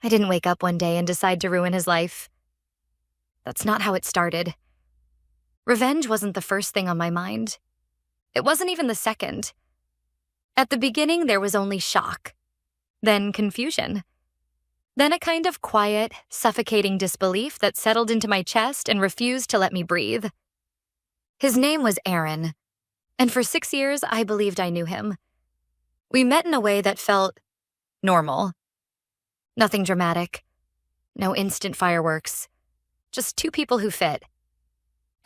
I didn't wake up one day and decide to ruin his life. That's not how it started. Revenge wasn't the first thing on my mind. It wasn't even the second. At the beginning, there was only shock, then confusion, then a kind of quiet, suffocating disbelief that settled into my chest and refused to let me breathe. His name was Aaron, and for 6 years, I believed I knew him. We met in a way that felt normal. Nothing dramatic, no instant fireworks, just two people who fit.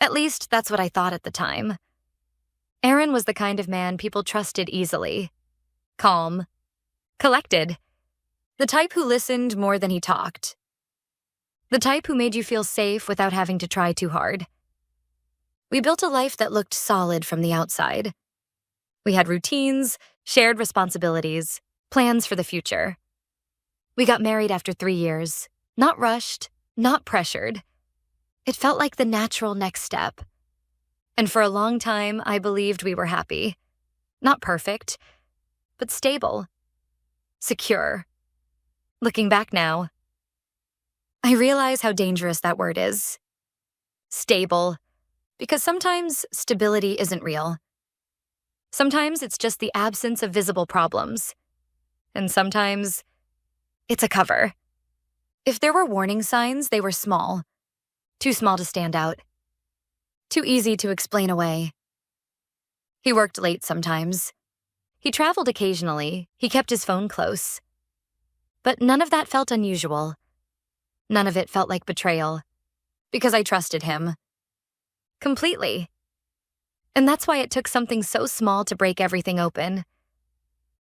At least that's what I thought at the time. Aaron was the kind of man people trusted easily. Calm. Collected. The type who listened more than he talked. The type who made you feel safe without having to try too hard. We built a life that looked solid from the outside. We had routines, shared responsibilities, plans for the future. We got married after 3 years, not rushed, not pressured. It felt like the natural next step. And for a long time, I believed we were happy. Not perfect, but stable. Secure. Looking back now, I realize how dangerous that word is. Stable. Because sometimes stability isn't real. Sometimes it's just the absence of visible problems. And sometimes it's a cover. If there were warning signs, they were small. Too small to stand out. Too easy to explain away. He worked late sometimes. He traveled occasionally. He kept his phone close. But none of that felt unusual. None of it felt like betrayal. Because I trusted him. Completely. And that's why it took something so small to break everything open.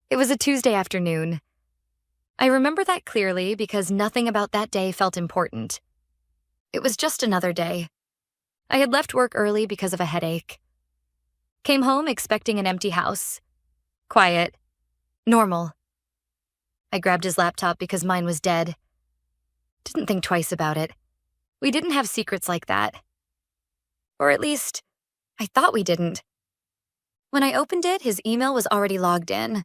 It was a Tuesday afternoon. I remember that clearly because nothing about that day felt important. It was just another day. I had left work early because of a headache. Came home expecting an empty house. Quiet. Normal. I grabbed his laptop because mine was dead. Didn't think twice about it. We didn't have secrets like that. Or at least, I thought we didn't. When I opened it, his email was already logged in.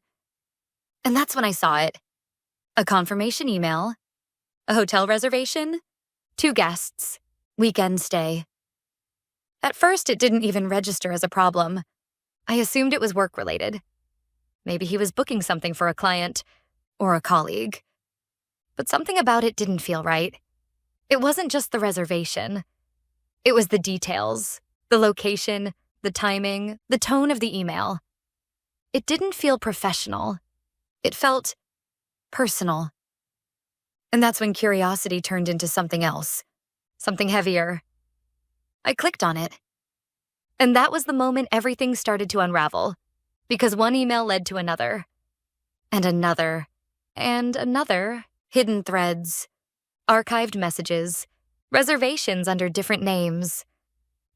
And that's when I saw it. A confirmation email. A hotel reservation. 2 guests. Weekend stay. At first, it didn't even register as a problem. I assumed it was work-related. Maybe he was booking something for a client or a colleague. But something about it didn't feel right. It wasn't just the reservation. It was the details, the location, the timing, the tone of the email. It didn't feel professional. It felt personal. And that's when curiosity turned into something else, something heavier. I clicked on it. And that was the moment everything started to unravel, because one email led to another, and another, and another, hidden threads, archived messages, reservations under different names.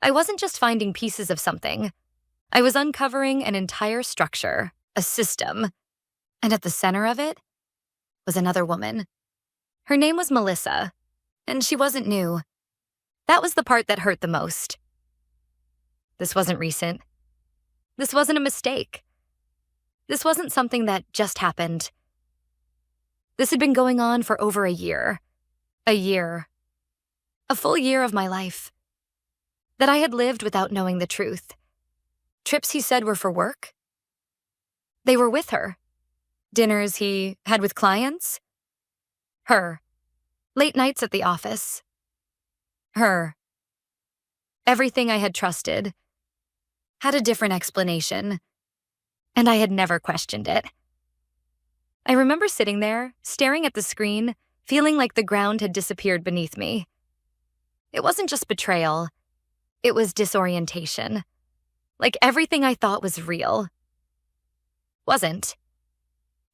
I wasn't just finding pieces of something. I was uncovering an entire structure, a system. And at the center of it was another woman. Her name was Melissa, and she wasn't new. That was the part that hurt the most. This wasn't recent. This wasn't a mistake. This wasn't something that just happened. This had been going on for over a year. A year. A full year of my life. That I had lived without knowing the truth. Trips he said were for work. They were with her. Dinners he had with clients. Her. Late nights at the office. Her. Everything I had trusted had a different explanation, and I had never questioned it. I remember sitting there, staring at the screen, feeling like the ground had disappeared beneath me. It wasn't just betrayal. It was disorientation. Like everything I thought was real. Wasn't.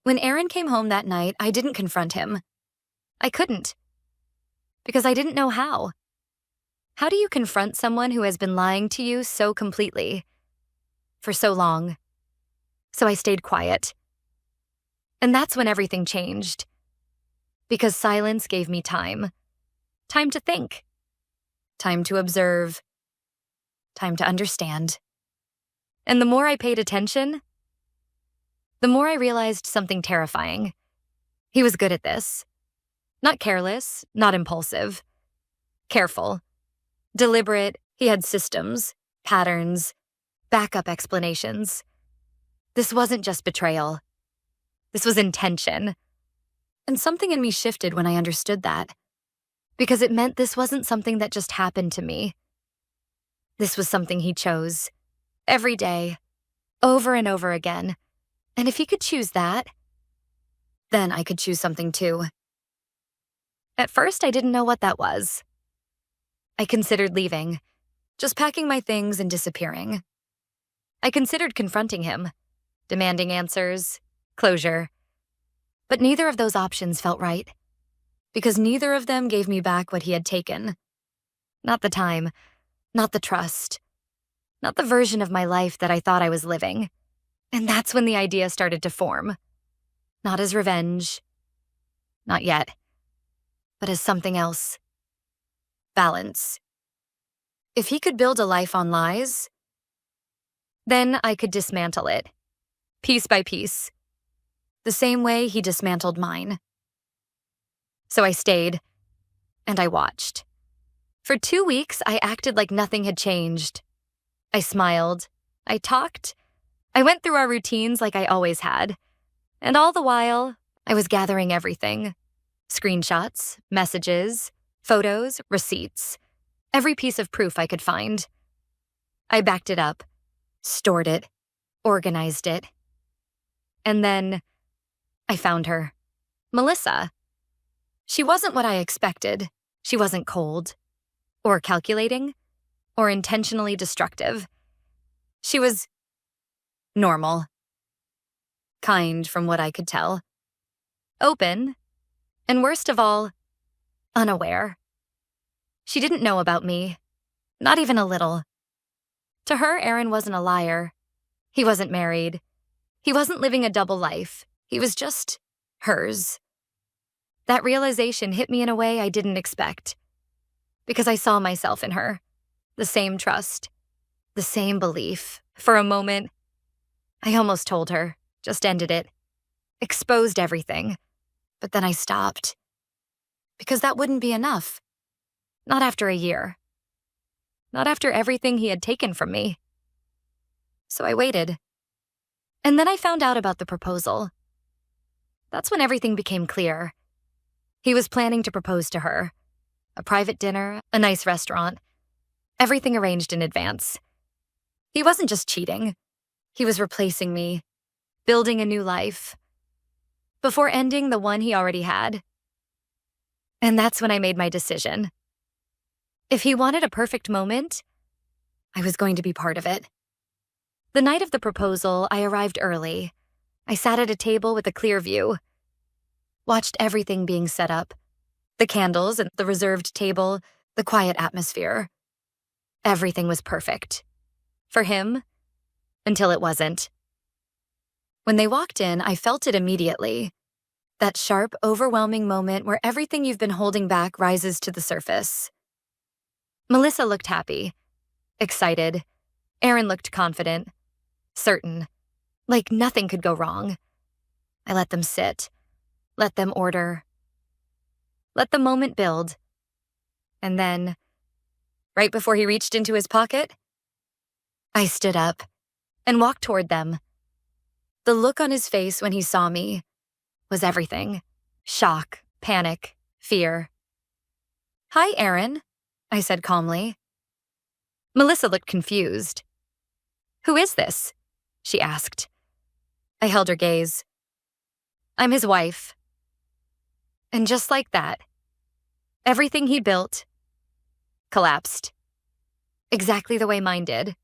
When Aaron came home that night, I didn't confront him. I couldn't. Because I didn't know how. How do you confront someone who has been lying to you so completely? For so long. So I stayed quiet. And that's when everything changed. Because silence gave me time. Time to think. Time to observe. Time to understand. And the more I paid attention, the more I realized something terrifying. He was good at this. Not careless, not impulsive. Careful. Deliberate. He had systems, patterns, backup explanations. This wasn't just betrayal. This was intention. And something in me shifted when I understood that. Because it meant this wasn't something that just happened to me. This was something he chose. Every day. Over and over again. And if he could choose that, then I could choose something too. At first, I didn't know what that was. I considered leaving, just packing my things and disappearing. I considered confronting him, demanding answers, closure. But neither of those options felt right, because neither of them gave me back what he had taken. Not the time, not the trust, not the version of my life that I thought I was living. And that's when the idea started to form. Not as revenge, not yet, but as something else. Balance. If he could build a life on lies, then I could dismantle it, piece by piece, the same way he dismantled mine. So I stayed, and I watched. For 2 weeks, I acted like nothing had changed. I smiled, I talked, I went through our routines like I always had. And all the while, I was gathering everything. Screenshots, messages, photos, receipts, every piece of proof I could find. I backed it up, stored it, organized it. And then I found her. Melissa. She wasn't what I expected. She wasn't cold, or calculating, or intentionally destructive. She was normal. Kind from what I could tell. Open, and worst of all, unaware. She didn't know about me, not even a little. To her, Aaron wasn't a liar. He wasn't married. He wasn't living a double life. He was just hers. That realization hit me in a way I didn't expect, because I saw myself in her. The same trust, the same belief. For a moment, I almost told her, just ended it, exposed everything. But then I stopped, because that wouldn't be enough. Not after a year. Not after everything he had taken from me. So I waited. And then I found out about the proposal. That's when everything became clear. He was planning to propose to her. A private dinner, a nice restaurant, everything arranged in advance. He wasn't just cheating. He was replacing me, building a new life, before ending the one he already had. And that's when I made my decision. If he wanted a perfect moment, I was going to be part of it. The night of the proposal, I arrived early. I sat at a table with a clear view, watched everything being set up, the candles and the reserved table, the quiet atmosphere. Everything was perfect. For him, until it wasn't. When they walked in, I felt it immediately. That sharp, overwhelming moment where everything you've been holding back rises to the surface. Melissa looked happy, excited. Aaron looked confident, certain, like nothing could go wrong. I let them sit, let them order, let the moment build. And then, right before he reached into his pocket, I stood up and walked toward them. The look on his face when he saw me was everything. Shock, panic, fear. "Hi, Aaron," I said calmly. Melissa looked confused. "Who is this?" she asked. I held her gaze. "I'm his wife." And just like that, everything he built collapsed. Exactly the way mine did.